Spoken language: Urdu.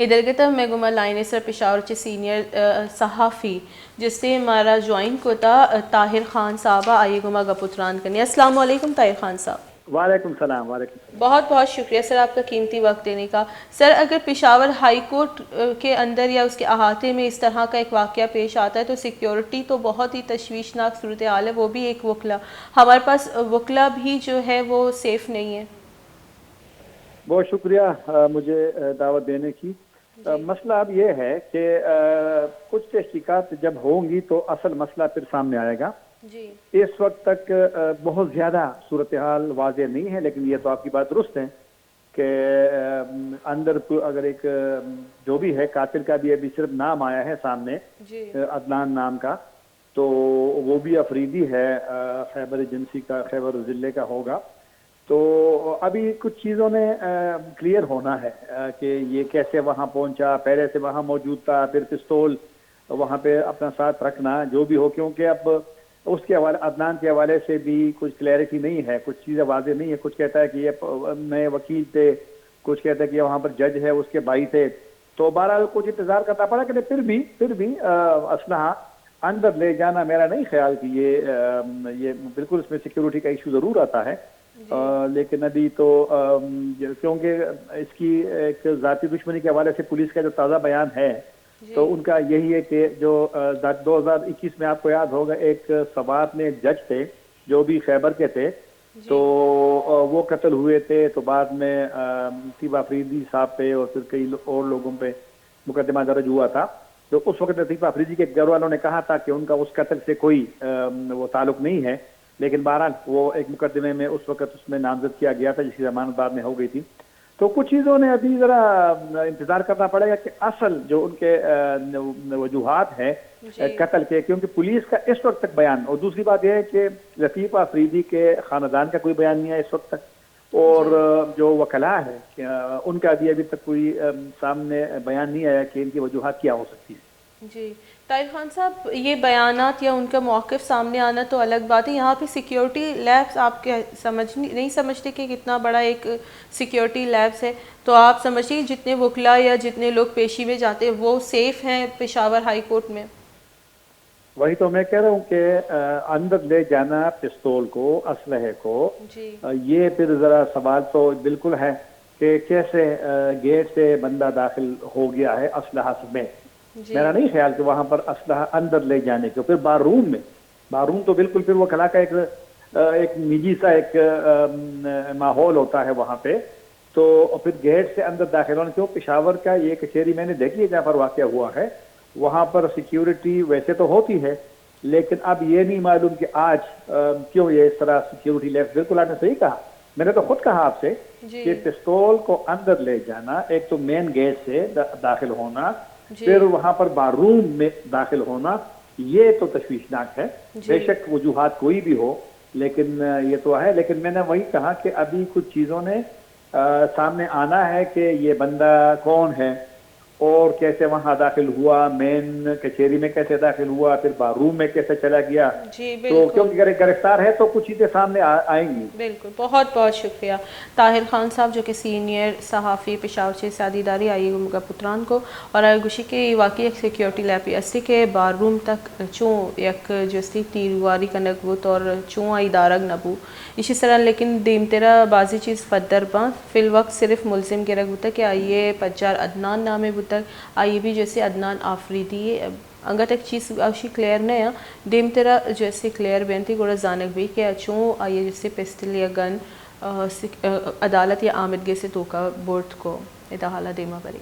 ادھر کے تو میں گما لائن سر پشاور چے سینئر صحافی جس سے ہمارا جوائن کو تھا طاہر خان صاحب آئیے گما گپتران کرنے. السلام علیکم طاہر خان صاحب. وعلیکم السلام. وعلیکم السلام. بہت بہت شکریہ سر آپ کا قیمتی وقت دینے کا. سر اگر پشاور ہائی کورٹ کے اندر یا اس کے احاطے میں اس طرح کا ایک واقعہ پیش آتا ہے تو سیکیورٹی تو بہت ہی تشویشناک صورتحال ہے, وہ بھی ایک وکلا. ہمارے پاس وکلا بھی جو ہے وہ سیف نہیں ہے. بہت شکریہ مجھے دعوت دینے کی. مسئلہ اب یہ ہے کہ کچھ تحقیقات جب ہوں گی تو اصل مسئلہ پھر سامنے آئے گا. جی اس وقت تک بہت زیادہ صورتحال واضح نہیں ہے, لیکن یہ تو آپ کی بات درست ہے کہ اندر اگر ایک جو بھی ہے قاتل کا بھی ابھی صرف نام آیا ہے سامنے, جی عدنان نام کا, تو وہ بھی افریدی ہے, خیبر ایجنسی کا, خیبر ضلع کا ہوگا. تو ابھی کچھ چیزوں نے کلیئر ہونا ہے کہ یہ کیسے وہاں پہنچا, پہلے سے وہاں موجود تھا, پھر پستول وہاں پہ اپنا ساتھ رکھنا, جو بھی ہو, کیونکہ اب اس کے حوالے عدنان کے حوالے سے بھی کچھ کلیئرٹی نہیں ہے, کچھ چیزیں واضح نہیں ہے. کچھ کہتا ہے کہ یہ نئے وکیل تھے, کچھ کہتا ہے کہ یہ وہاں پر جج ہے اس کے بھائی تھے. تو بہرحال کچھ انتظار کرنا پڑا, کہ پھر بھی اسلحہ اندر لے جانا میرا نہیں خیال کہ یہ بالکل اس میں سیکیورٹی کا ایشو ضرور آتا ہے. لیکن ابھی تو کیونکہ اس کی ایک ذاتی دشمنی کے حوالے سے پولیس کا جو تازہ بیان ہے تو ان کا یہی ہے کہ جو 2021 میں آپ کو یاد ہوگا ایک سوات میں جج تھے جو بھی خیبر کے تھے, تو وہ قتل ہوئے تھے. تو بعد میں لطیف آفریدی صاحب پہ اور پھر کئی اور لوگوں پہ مقدمہ درج ہوا تھا. تو اس وقت لطیف آفریدی کے گھر والوں نے کہا تھا کہ ان کا اس قتل سے کوئی وہ تعلق نہیں ہے, لیکن بہرحال وہ ایک مقدمے میں اس وقت اس میں نامزد کیا گیا تھا جس کی ضمانت بعد میں ہو گئی تھی. تو کچھ چیزوں نے ابھی ذرا انتظار کرنا پڑے گا کہ اصل جو ان کے وجوہات ہیں قتل کے, کیونکہ پولیس کا اس وقت تک بیان, اور دوسری بات یہ ہے کہ لطیف آفریدی کے خاندان کا کوئی بیان نہیں ہے اس وقت تک, اور جو وکلاء ہے ان کا بھی ابھی تک کوئی سامنے بیان نہیں آیا کہ ان کی وجوہات کیا ہو سکتی ہے. جی طاہر خان صاحب, یہ بیانات یا ان کا موقف سامنے آنا تو الگ بات ہے, یہاں پہ سیکیورٹی لیبس آپ کے نہیں سمجھتے کہ کتنا بڑا ایک سیکیورٹی لیبس ہے, تو آپ سمجھتے کہ جتنے وکلا یا جتنے لوگ پیشی میں جاتے ہیں وہ سیف ہیں پشاور ہائی کورٹ میں؟ وہی تو میں کہہ رہا ہوں کہ اندر لے جانا پستول کو, اسلحے کو, یہ پھر ذرا سوال تو بالکل ہے کہ کیسے گیٹ سے بندہ داخل ہو گیا ہے اسلحہ میں. میرا نہیں خیال کہ وہاں پر اسلحہ اندر لے جانے کے. پھر بار روم تو بالکل پھر وہ کلا کا ایک نجی سا ایک ماحول ہوتا ہے وہاں پہ, تو پھر گیٹ سے اندر داخل ہونا. کیوں پشاور کا یہ کچہری میں نے دیکھی ہے جہاں پر واقعہ ہوا ہے, وہاں پر سیکیورٹی ویسے تو ہوتی ہے, لیکن اب یہ نہیں معلوم کہ آج کیوں یہ اس طرح سیکیورٹی لیفٹ. بالکل آپ نے صحیح کہا, میں نے تو خود کہا آپ سے کہ پستول کو اندر لے جانا, ایک تو مین گیٹ سے داخل ہونا, پھر وہاں پر بار روم میں داخل ہونا, یہ تو تشویشناک ہے. بے شک وجوہات کوئی بھی ہو, لیکن یہ تو ہے. لیکن میں نے وہی کہا کہ ابھی کچھ چیزوں نے سامنے آنا ہے کہ یہ بندہ کون ہے اور کیسے وہاں داخل ہوا, مین کچہری میں کیسے داخل ہوا, پھر بار روم میں کیسے چلا گیا. تو کیونکہ گرفتار ہے تو کچھ چیزیں سامنے آئیں گی. بالکل, بہت بہت شکریہ طاہر خان صاحب جو کہ سینئر صحافی پشاور سے سادی داری آئی گا پتران کو. اور گوشی کے واقعی ایک سیکیورٹی لیپی اسی کے بار روم تک چوں یک جو سی تیرواری کا نقبوت اور چوں آئی دارگ نبو اسی طرح, لیکن دیم تیرا بازی چیز فدر باں فی الوقت صرف ملزم کے رگ بتا کہ آئیے پجار عدنان نامے بتا, آئیے بھی جیسے عدنان آفریدی اگر ایک چیز اشی کلیئر نہیں ہے دیم تیرا جیسے کلیئر بینتی گوڑا زانک بھی کہ اچھوں آئیے جیسے پستل یا گن عدالت یا آمدگی سے توکا بورڈ کو ادھا حالہ دیما بری.